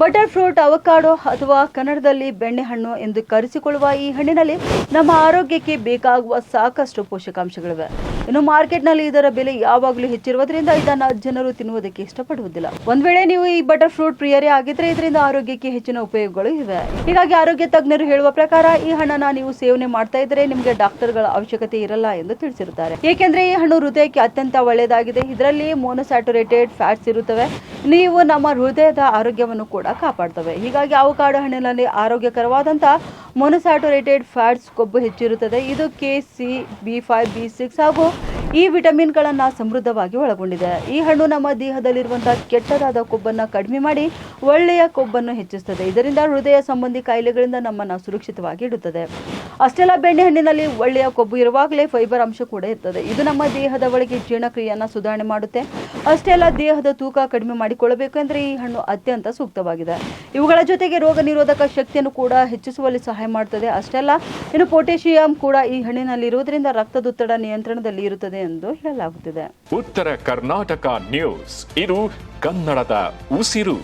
Butter fruit, avocado ಅಥವಾ ಕನ್ನಡದಲ್ಲಿ ಬೆಣ್ಣೆಹಣ್ಣು ಎಂದು ಕರೆಸಿಕೊಳ್ಳುವ ಈ ಹಣ್ಣಿನಲ್ಲಿ ನಮ್ಮ ಆರೋಗ್ಯಕ್ಕೆ ಬೇಕಾಗುವ ಸಾಕಷ್ಟು ಪೋಷಕಾಂಶಗಳಿವೆ. ಇನ್ನು ಮಾರ್ಕೆಟ್ನಲ್ಲಿ ಇದರ ಬೆಲೆ ಯಾವಾಗಲೂ ಹೆಚ್ಚಿರುವುದರಿಂದ ಇದನ್ನು ಜನರು ತಿನ್ನುವುದಕ್ಕೆ ಇಷ್ಟಪಡುವುದಿಲ್ಲ. ಒಂದ್ ವೇಳೆ ನೀವು ಈ ಬಟರ್ ಫ್ರೂಟ್ ಪ್ರಿಯರೇ ಆಗಿದ್ರೆ ಇದರಿಂದ ಆರೋಗ್ಯಕ್ಕೆ ಹೆಚ್ಚಿನ ಉಪಯೋಗಗಳು ಇವೆ. ಹೀಗಾಗಿ ಆರೋಗ್ಯ ತಜ್ಞರು ಹೇಳುವ ಪ್ರಕಾರ ಈ ಹಣ್ಣನ್ನ ನೀವು ಸೇವನೆ ಮಾಡ್ತಾ ಇದ್ರೆ ನಿಮಗೆ ಡಾಕ್ಟರ್ಗಳ ಅವಶ್ಯಕತೆ ಇರಲ್ಲ ಎಂದು ತಿಳಿಸಿರುತ್ತಾರೆ. ಏಕೆಂದ್ರೆ ಈ ಹಣ್ಣು ಹೃದಯಕ್ಕೆ ಅತ್ಯಂತ ಒಳ್ಳೆಯದಾಗಿದೆ. ಇದರಲ್ಲಿ ಮೋನೋಸ್ಯಾಚುರೇಟೆಡ್ ಫ್ಯಾಟ್ಸ್ ಇರುತ್ತವೆ. ನೀವು ನಮ್ಮ ಹೃದಯದ ಆರೋಗ್ಯವನ್ನು ಕೂಡ ಕಾಪಾಡ್ತವೆ. ಹೀಗಾಗಿ ಅವಕಾಡೋ ಹಣ್ಣಿನಲ್ಲಿ ಆರೋಗ್ಯಕರವಾದಂತಹ ಮೊನೊಸ್ಯಾಚುರೇಟೆಡ್ ಫ್ಯಾಟ್ಸ್ ಕೊಬ್ಬು ಹೆಚ್ಚಿರುತ್ತದೆ. ಇದು ಕೆ-ಸಿ, ಬಿ5, ಬಿ6 ಹಾಗೂ ಈ ವಿಟಮಿನ್ಗಳನ್ನು ಸಮೃದ್ಧವಾಗಿ ಒಳಗೊಂಡಿದೆ. ಈ ಹಣ್ಣು ನಮ್ಮ ದೇಹದಲ್ಲಿರುವಂತಹ ಕೆಟ್ಟದಾದ ಕೊಬ್ಬನ್ನು ಕಡಿಮೆ ಮಾಡಿ ಒಳ್ಳೆಯ ಕೊಬ್ಬನ್ನು ಹೆಚ್ಚಿಸುತ್ತದೆ. ಇದರಿಂದ ಹೃದಯ ಸಂಬಂಧಿ ಕಾಯಿಲೆಗಳಿಂದ ನಮ್ಮನ್ನು ಸುರಕ್ಷಿತವಾಗಿ ಇಡುತ್ತದೆ. ಅಷ್ಟೆಲ್ಲ ಬೆಣ್ಣೆಹಣ್ಣಿನಲ್ಲಿ ಒಳ್ಳೆಯ ಕೊಬ್ಬು ಇರುವಾಗಲೇ ಫೈಬರ್ ಅಂಶ ಕೂಡ ಇರ್ತದೆ. ಇದು ನಮ್ಮ ದೇಹದ ಒಳಗೆ ಜೀರ್ಣಕ್ರಿಯೆಯನ್ನು ಸುಧಾರಣೆ ಮಾಡುತ್ತೆ. ಅಷ್ಟೇ ಅಲ್ಲ, ದೇಹದ ತೂಕ ಕಡಿಮೆ ಮಾಡಿಕೊಳ್ಳಬೇಕು ಅಂದರೆ ಈ ಹಣ್ಣು ಅತ್ಯಂತ ಸೂಕ್ತವಾಗಿದೆ. ಇವುಗಳ ಜೊತೆಗೆ ರೋಗ ನಿರೋಧಕ ಶಕ್ತಿಯನ್ನು ಕೂಡ ಹೆಚ್ಚಿಸುವಲ್ಲಿ ಸಹಾಯ ಮಾಡುತ್ತದೆ. ಅಷ್ಟೇ ಅಲ್ಲ, ಇನ್ನು ಪೊಟ್ಯಾಷಿಯಂ ಕೂಡ ಈ ಹಣ್ಣಿನಲ್ಲಿ ಇರುವುದರಿಂದ ರಕ್ತದೊತ್ತಡ ನಿಯಂತ್ರಣದಲ್ಲಿ ಇರುತ್ತದೆ ಎಂದು ಹೇಳಲಾಗುತ್ತಿದೆ. ಉತ್ತರ ಕರ್ನಾಟಕ ನ್ಯೂಸ್, ಇದು ಕನ್ನಡದ ಉಸಿರು.